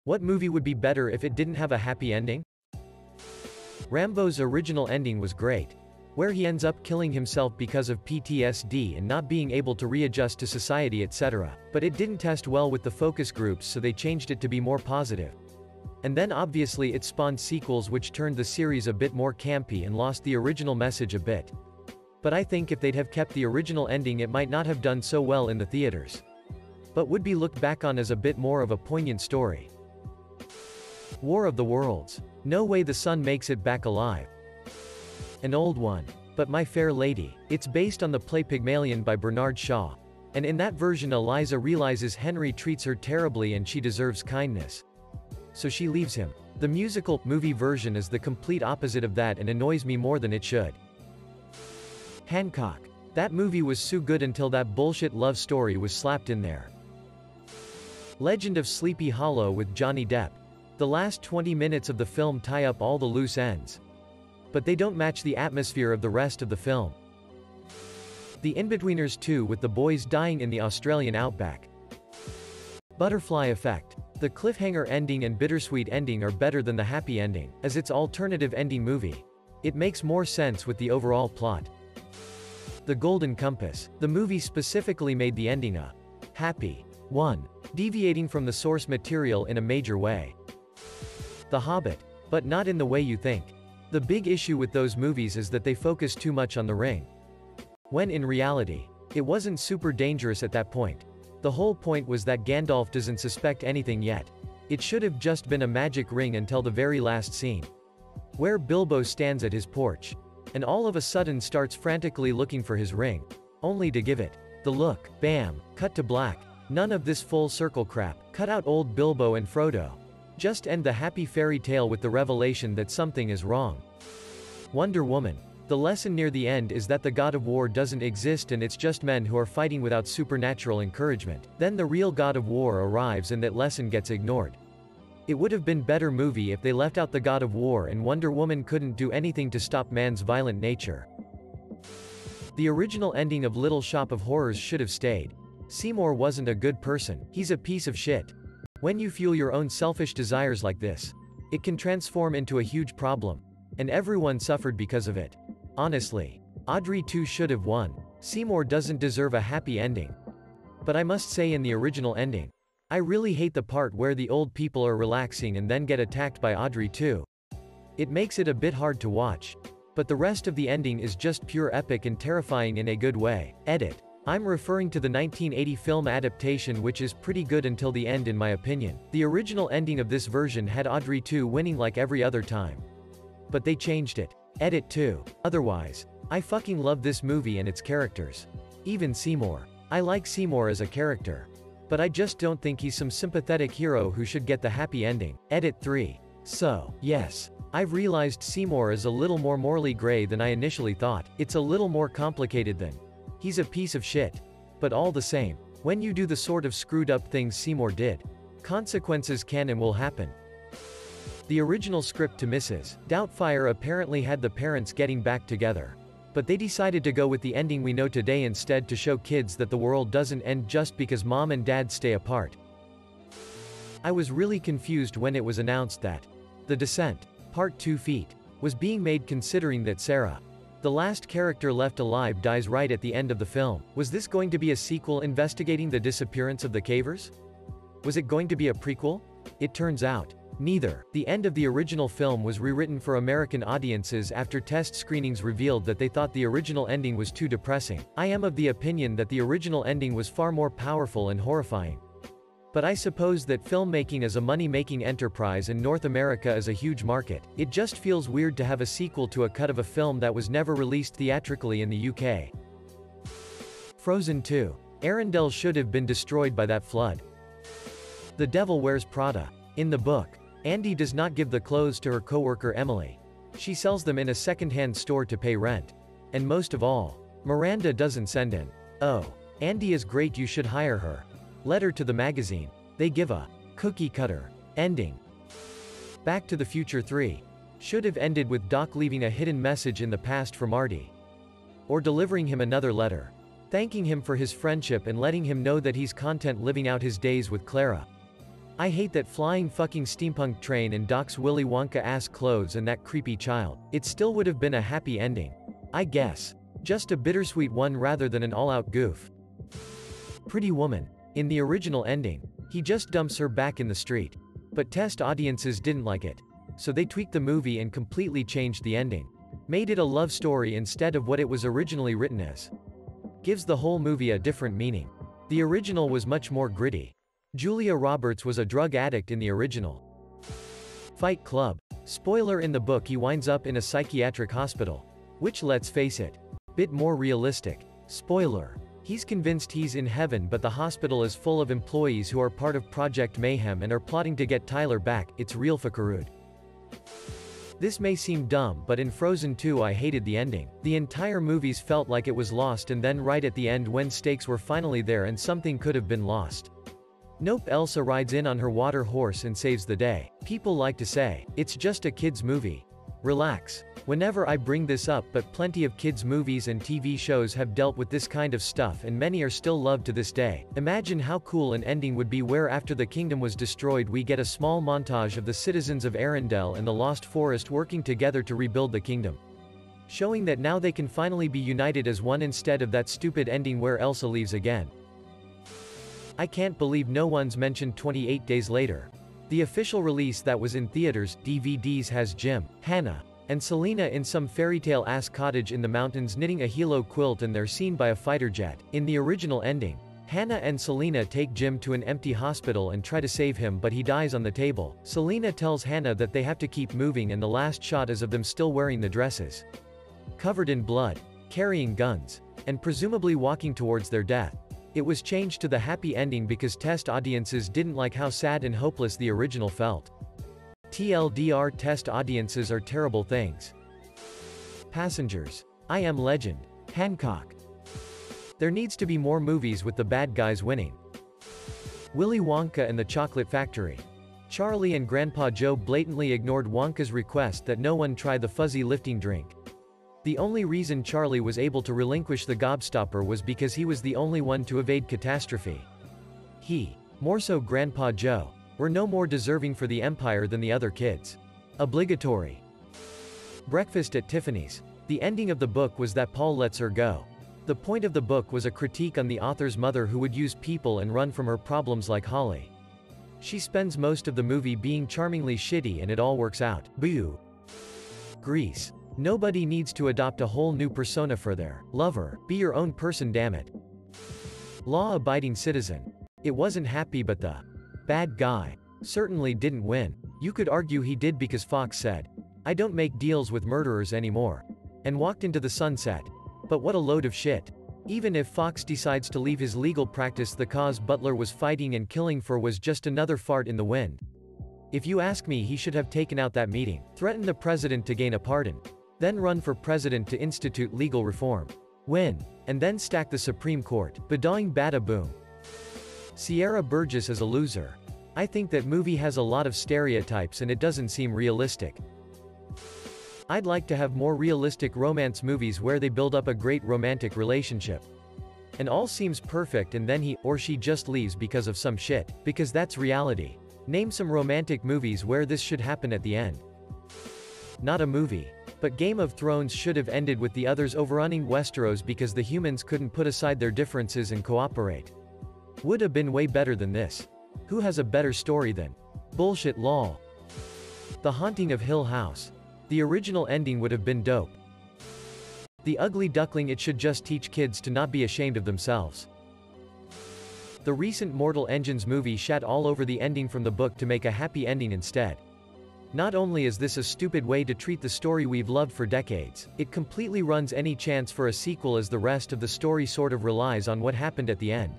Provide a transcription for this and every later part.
What movie would be better if it didn't have a happy ending? Rambo's original ending was great, where he ends up killing himself because of PTSD and not being able to readjust to society, etc. But it didn't test well with the focus groups, so they changed it to be more positive. And then obviously it spawned sequels which turned the series a bit more campy and lost the original message a bit. But I think if they'd have kept the original ending, it might not have done so well in the theaters, but would be looked back on as a bit more of a poignant story. War of the Worlds. No way the son makes it back alive. An old one. But My Fair Lady. It's based on the play Pygmalion by Bernard Shaw. And in that version Eliza realizes Henry treats her terribly and she deserves kindness, so she leaves him. The musical, movie version is the complete opposite of that and annoys me more than it should. Hancock. That movie was so good until that bullshit love story was slapped in there. Legend of Sleepy Hollow with Johnny Depp. The last 20 minutes of the film tie up all the loose ends, but they don't match the atmosphere of the rest of the film. The Inbetweeners 2 with the boys dying in the Australian outback. Butterfly Effect. The cliffhanger ending and bittersweet ending are better than the happy ending, as it's alternative ending movie. It makes more sense with the overall plot. The Golden Compass. The movie specifically made the ending a happy one, deviating from the source material in a major way. The Hobbit. But not in the way you think. The big issue with those movies is that they focus too much on the ring, when in reality, it wasn't super dangerous at that point. The whole point was that Gandalf doesn't suspect anything yet. It should have just been a magic ring until the very last scene, where Bilbo stands at his porch, and all of a sudden starts frantically looking for his ring, only to give it the look. Bam, cut to black. None of this full circle crap. Cut out old Bilbo and Frodo. Just end the happy fairy tale with the revelation that something is wrong. Wonder Woman. The lesson near the end is that the god of war doesn't exist and it's just men who are fighting without supernatural encouragement. Then the real god of war arrives and that lesson gets ignored. It would have been better movie if they left out the god of war and Wonder Woman couldn't do anything to stop man's violent nature. The original ending of Little Shop of Horrors should have stayed. Seymour wasn't a good person, he's a piece of shit. When you fuel your own selfish desires like this, it can transform into a huge problem, and everyone suffered because of it. Honestly, Audrey 2 should have won. Seymour doesn't deserve a happy ending. But I must say, in the original ending, I really hate the part where the old people are relaxing and then get attacked by Audrey 2. It makes it a bit hard to watch. But the rest of the ending is just pure epic and terrifying in a good way. Edit. I'm referring to the 1980 film adaptation, which is pretty good until the end in my opinion. The original ending of this version had Audrey 2 winning like every other time, but they changed it. Edit 2. Otherwise, I fucking love this movie and its characters. Even Seymour. I like Seymour as a character, but I just don't think he's some sympathetic hero who should get the happy ending. Edit 3. So, yes, I've realized Seymour is a little more morally gray than I initially thought. It's a little more complicated than he's a piece of shit. But all the same, when you do the sort of screwed up things Seymour did, consequences can and will happen. The original script to Mrs. Doubtfire apparently had the parents getting back together, but they decided to go with the ending we know today instead, to show kids that the world doesn't end just because mom and dad stay apart. I was really confused when it was announced that The Descent, Part 2 Feet, was being made, considering that Sarah, the last character left alive, dies right at the end of the film. Was this going to be a sequel investigating the disappearance of the cavers? Was it going to be a prequel? It turns out, neither. The end of the original film was rewritten for American audiences after test screenings revealed that they thought the original ending was too depressing. I am of the opinion that the original ending was far more powerful and horrifying. But I suppose that filmmaking is a money-making enterprise and North America is a huge market. It just feels weird to have a sequel to a cut of a film that was never released theatrically in the UK. Frozen 2. Arendelle should have been destroyed by that flood. The Devil Wears Prada. In the book, Andy does not give the clothes to her coworker Emily. She sells them in a second-hand store to pay rent. And most of all, Miranda doesn't send in, "Oh, Andy is great, you should hire her," letter to the magazine. They give a cookie-cutter ending. Back to the Future 3 should have ended with Doc leaving a hidden message in the past for Marty, or delivering him another letter, thanking him for his friendship and letting him know that he's content living out his days with Clara. I hate that flying fucking steampunk train and Doc's Willy Wonka ass clothes and that creepy child. It still would have been a happy ending. I guess. Just a bittersweet one rather than an all-out goof. Pretty Woman. In the original ending, he just dumps her back in the street. But test audiences didn't like it. So they tweaked the movie and completely changed the ending. Made it a love story instead of what it was originally written as. Gives the whole movie a different meaning. The original was much more gritty. Julia Roberts was a drug addict in the original. Fight Club. Spoiler: in the book he winds up in a psychiatric hospital. Which, let's face it, bit more realistic. Spoiler: he's convinced he's in heaven, but the hospital is full of employees who are part of Project Mayhem and are plotting to get Tyler back. It's real fuckarud. This may seem dumb, but in Frozen 2 I hated the ending. The entire movies felt like it was lost, and then right at the end when stakes were finally there and something could have been lost. Nope, Elsa rides in on her water horse and saves the day. People like to say, it's just a kids movie. Relax. Whenever I bring this up, but plenty of kids movies and TV shows have dealt with this kind of stuff and many are still loved to this day. Imagine how cool an ending would be where after the kingdom was destroyed we get a small montage of the citizens of Arendelle and the Lost Forest working together to rebuild the kingdom. Showing that now they can finally be united as one instead of that stupid ending where Elsa leaves again. I can't believe no one's mentioned 28 Days Later. The official release that was in theaters, DVDs, has Jim, Hannah, and Selena in some fairytale-ass cottage in the mountains knitting a hilo quilt, and they're seen by a fighter jet. In the original ending, Hannah and Selena take Jim to an empty hospital and try to save him, but he dies on the table. Selena tells Hannah that they have to keep moving, and the last shot is of them still wearing the dresses. Covered in blood, carrying guns, and presumably walking towards their death. It was changed to the happy ending because test audiences didn't like how sad and hopeless the original felt. TLDR: test audiences are terrible things. Passengers. I Am Legend. Hancock. There needs to be more movies with the bad guys winning. Willy Wonka and the Chocolate Factory. Charlie and Grandpa Joe blatantly ignored Wonka's request that no one try the fuzzy lifting drink. The only reason Charlie was able to relinquish the gobstopper was because he was the only one to evade catastrophe. He, more so Grandpa Joe, were no more deserving for the empire than the other kids. Obligatory. Breakfast at Tiffany's. The ending of the book was that Paul lets her go. The point of the book was a critique on the author's mother who would use people and run from her problems like Holly. She spends most of the movie being charmingly shitty and it all works out. Boo. Grease. Nobody needs to adopt a whole new persona for their lover. Be your own person, damn it. Law-abiding citizen. It wasn't happy, but the bad guy certainly didn't win. You could argue he did because Fox said, "I don't make deals with murderers anymore," and walked into the sunset. But what a load of shit. Even if Fox decides to leave his legal practice, the cause Butler was fighting and killing for was just another fart in the wind. If you ask me, he should have taken out that meeting, threatened the president to gain a pardon, then run for president to institute legal reform, win, and then stack the Supreme Court. Badoing bada boom. Sierra Burgess is a loser. I think that movie has a lot of stereotypes and it doesn't seem realistic. I'd like to have more realistic romance movies where they build up a great romantic relationship. And all seems perfect and then he or she just leaves because of some shit, because that's reality. Name some romantic movies where this should happen at the end. Not a movie. But Game of Thrones should have ended with the others overrunning Westeros because the humans couldn't put aside their differences and cooperate. Would have been way better than this. Who has a better story than bullshit lol. The Haunting of Hill House. The original ending would have been dope. The Ugly Duckling. It should just teach kids to not be ashamed of themselves. The recent Mortal Engines movie shat all over the ending from the book to make a happy ending instead. Not only is this a stupid way to treat the story we've loved for decades, it completely runs any chance for a sequel as the rest of the story sort of relies on what happened at the end.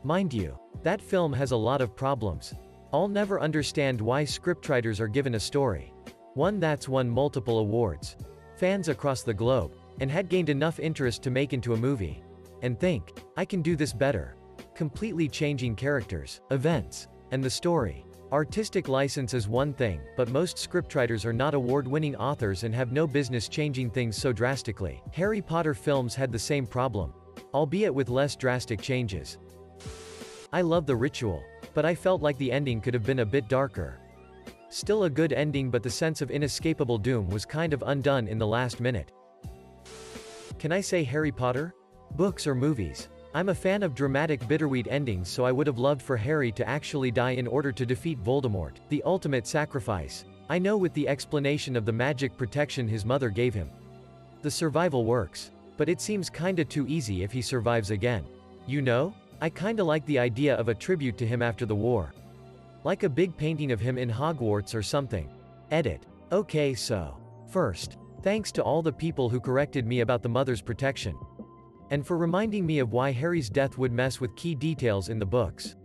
Mind you, that film has a lot of problems. I'll never understand why scriptwriters are given a story. One that's won multiple awards, fans across the globe, and had gained enough interest to make into a movie. And think, I can do this better. Completely changing characters, events, and the story. Artistic license is one thing, but most scriptwriters are not award-winning authors and have no business changing things so drastically. Harry Potter films had the same problem, albeit with less drastic changes. I love The Ritual. But I felt like the ending could have been a bit darker. Still a good ending, but the sense of inescapable doom was kind of undone in the last minute. Can I say Harry Potter? Books or movies? I'm a fan of dramatic bittersweet endings, so I would have loved for Harry to actually die in order to defeat Voldemort, the ultimate sacrifice. I know, with the explanation of the magic protection his mother gave him, the survival works. But it seems kinda too easy if he survives again. You know? I kinda like the idea of a tribute to him after the war. Like a big painting of him in Hogwarts or something. Edit. Okay, so. First, thanks to all the people who corrected me about the mother's protection. And for reminding me of why Harry's death would mess with key details in the books.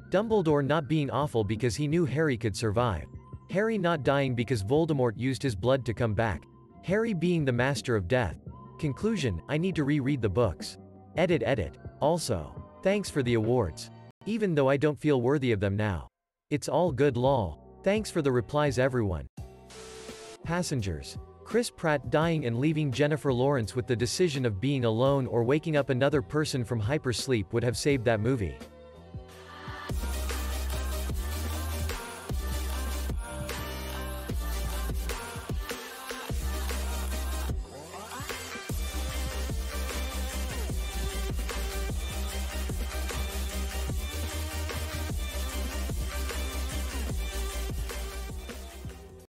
Dumbledore not being awful because he knew Harry could survive. Harry not dying because Voldemort used his blood to come back. Harry being the master of death. Conclusion, I need to reread the books. Edit. Also, thanks for the awards. Even though I don't feel worthy of them now. It's all good lol. Thanks for the replies everyone. Passengers. Chris Pratt dying and leaving Jennifer Lawrence with the decision of being alone or waking up another person from hypersleep would have saved that movie.